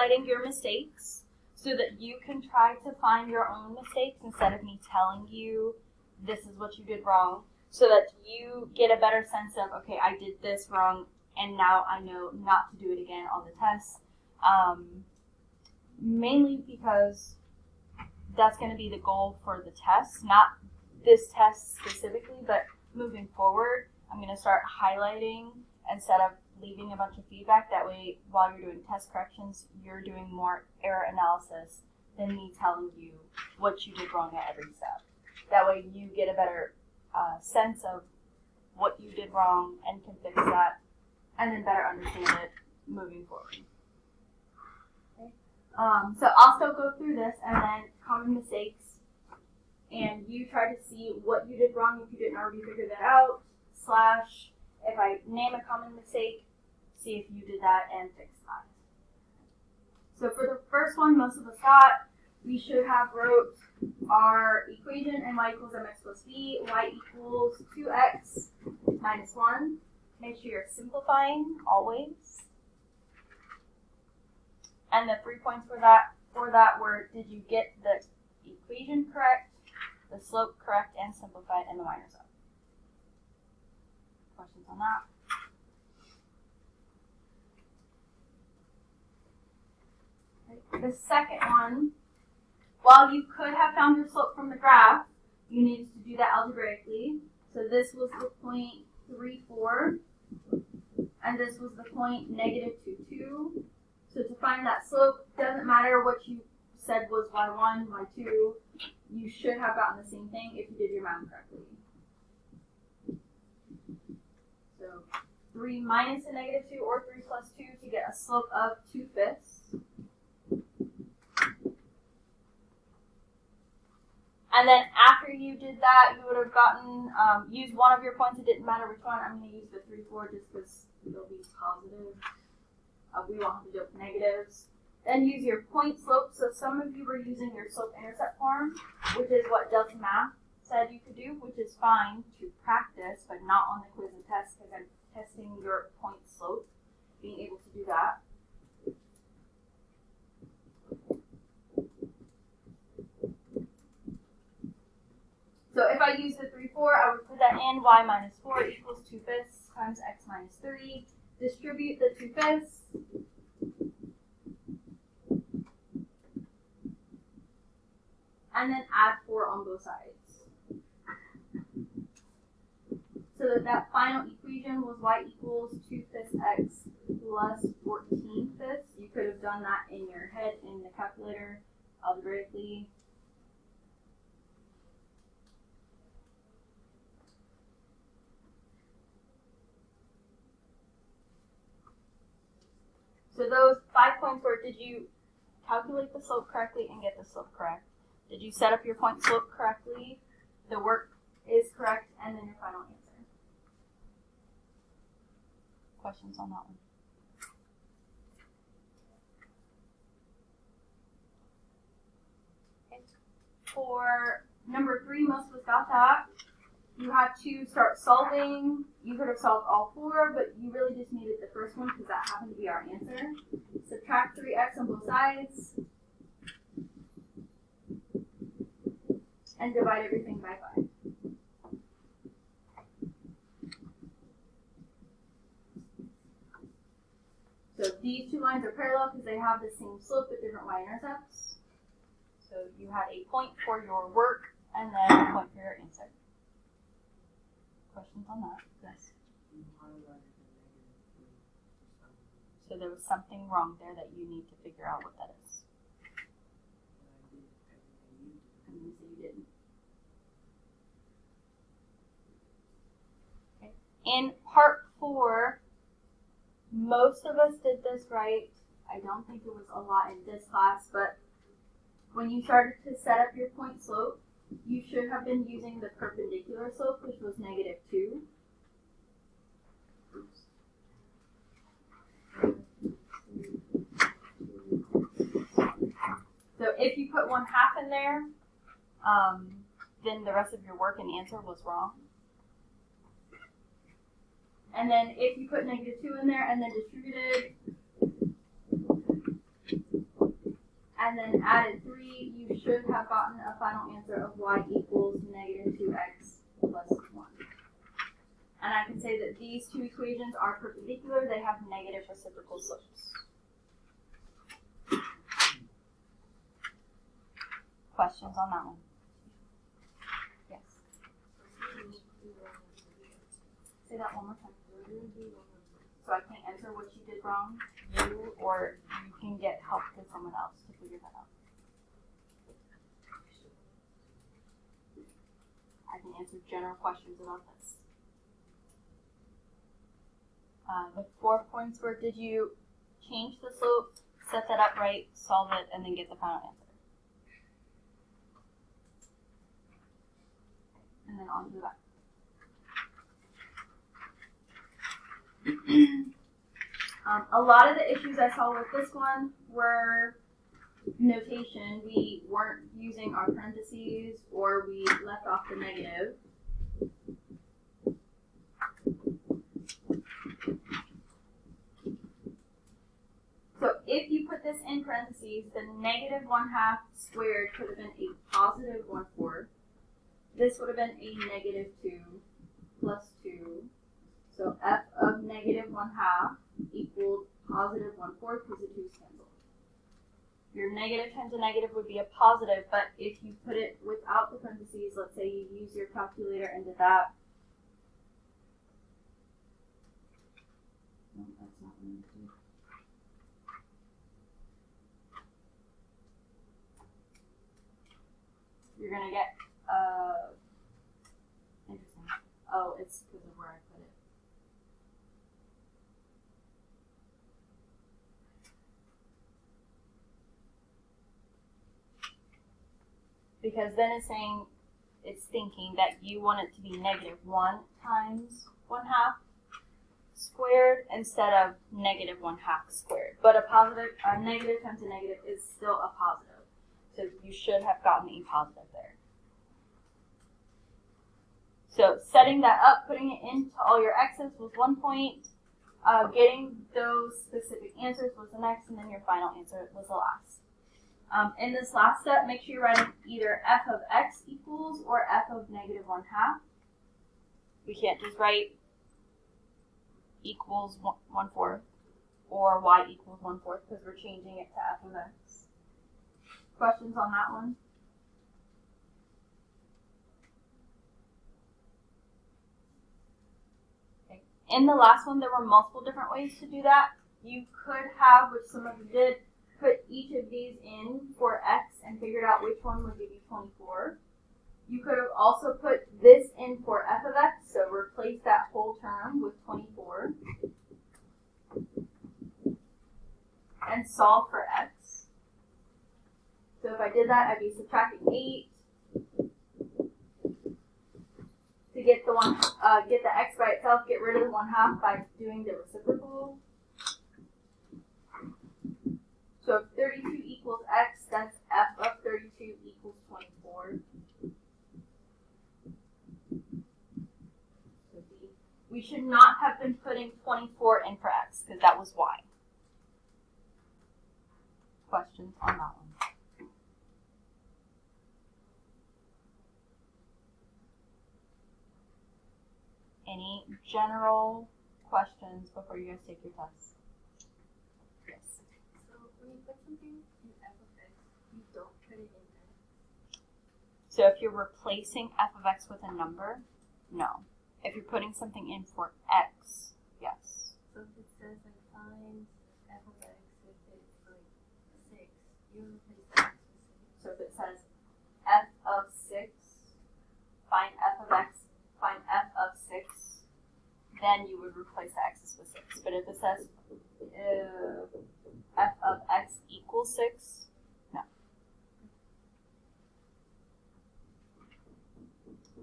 highlighting your mistakes so that you can try to find your own mistakes instead of me telling you this is what you did wrong, so that you get a better sense of, okay, I did this wrong, and now I know not to do it again on the test. Mainly because that's going to be the goal for the test, not this test specifically, but moving forward, I'm going to start highlighting instead of leaving a bunch of feedback. That way, while you're doing test corrections, you're doing more error analysis than me telling you what you did wrong at every step. That way, you get a better sense of what you did wrong and can fix that, and then better understand it moving forward. Okay. So I'll still go through this and then common mistakes, and you try to see what you did wrong if you didn't already figure that out, / if I name a common mistake, see if you did that and fix that. So for the first one, most of us got, we should have wrote our equation, my equals mx plus b, y equals 2x minus 1. Make sure you're simplifying always. And the 3 points for that were, did you get the equation correct, the slope correct, and simplified, and the minor sum? Questions on that? Okay. The second one, while you could have found your slope from the graph, you needed to do that algebraically. So this was the point 3,4, and this was the point -2,2. So to find that slope, doesn't matter what you said was y1, y2, you should have gotten the same thing if you did your math correctly. So 3 minus a -2 or 3 plus 2 to get a slope of 2/5. And then after you did that, you would have gotten, used one of your points. It didn't matter which one. I'm going to use the 3,4 just because it'll be positive. We won't have to do it with negatives. Then use your point slope. So some of you were using your slope-intercept form, which is what Delta Math said you could do, which is fine to practice, but not on the quiz and test, because I'm testing your point slope, being able to do that. So if I use the 3,4, I would put that in, y minus 4 equals 2/5 times x minus 3. Distribute the 2/5. And then add 4 on both sides. So that final equation was y equals 2/5 x plus 14/5. You could have done that in your head in the calculator algebraically. So those 5 points were, did you calculate the slope correctly and get the slope correct? Did you set up your point slope correctly? The work is correct, and then your final answer. Questions on that one? Okay. For number 3, most of us got that. You had to start solving. You could have solved all 4, but you really just needed the first one because that happened to be our answer. Subtract 3x on both sides. And divide everything by 5. So these two lines are parallel because they have the same slope but different y-intercepts. So you had a point for your work and then a point for your answer. Questions on that? Yes. So there was something wrong there that you need to figure out what that is. And you say you didn't. Okay. In part 4, most of us did this right. I don't think it was a lot in this class, but when you started to set up your point slope, you should have been using the perpendicular slope, which was -2. Oops. So if you put 1/2 in there, then the rest of your work and answer was wrong. And then if you put -2 in there and then distributed, and then added 3, you should have gotten a final answer of y equals negative 2x plus 1. And I can say that these two equations are perpendicular. They have negative reciprocal slopes. Questions on that one? Yes. Say that one more time. So I can answer what you did wrong, or you can get help with someone else to figure that out. I can answer general questions about this. The 4 points were, did you change the slope, set that up right, solve it, and then get the final answer? And then on to the back. A lot of the issues I saw with this one were notation. We weren't using our parentheses, or we left off the negative. So if you put this in parentheses, the negative 1/2 squared could have been a positive 1/4. This would have been a negative 2 plus 2. So f of negative 1/2 equals positive 1/4 because the 2's cancel. Your negative times a negative would be a positive, but if you put it without the parentheses, let's say you use your calculator and did that. No, that's not what I'm doing. You're going to get, interesting. Oh, it's because of where I put it. Because then it's thinking that you want it to be negative 1 times 1/2 squared instead of negative 1/2 squared. But a negative times a negative is still a positive. So you should have gotten a positive there. So setting that up, putting it into all your x's was 1 point. Getting those specific answers was the next, and then your final answer was the last. In this last step, make sure you're writing either f of x equals or f of negative 1/2. We can't just write equals 1/4 or y equals 1/4 because we're changing it to f of x. Questions on that one? Okay. In the last one, there were multiple different ways to do that. You could have, which some of you did, put each of these in for x and figured out which one would give you 24. You could have also put this in for f of x, so replace that whole term with 24. And solve for x. So if I did that, I'd be subtracting 8 to get the x by itself, get rid of the 1/2 by doing the reciprocal. So if 32 equals x, that's f of 32 equals 24. So B. We should not have been putting 24 in for x, because that was y. Questions on that one? Any general questions before you guys take your test? Yes. So when you put something in f of x, you don't put it in x. So if you're replacing f of x with a number, no. If you're putting something in for x, yes. So if it says like find f of x if it's like 6, you replace that with 6. So if it says f of 6, find f of x, find f of 6, then you would replace the x's with 6. But if it says f of x equals 6, no.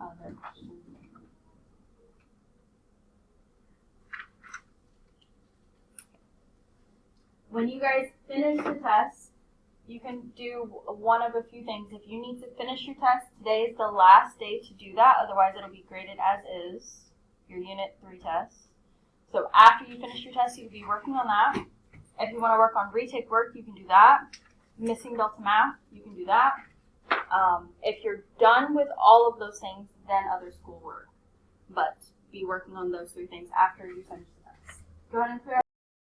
Other questions? When you guys finish the test, you can do one of a few things. If you need to finish your test, today is the last day to do that. Otherwise, it'll be graded as is, your Unit 3 test. So after you finish your test, you'll be working on that. If you want to work on retake work, you can do that. missing delta math, you can do that. If you're done with all of those things, then other schoolwork. But be working on those 3 things after you finish the test. Go ahead and clear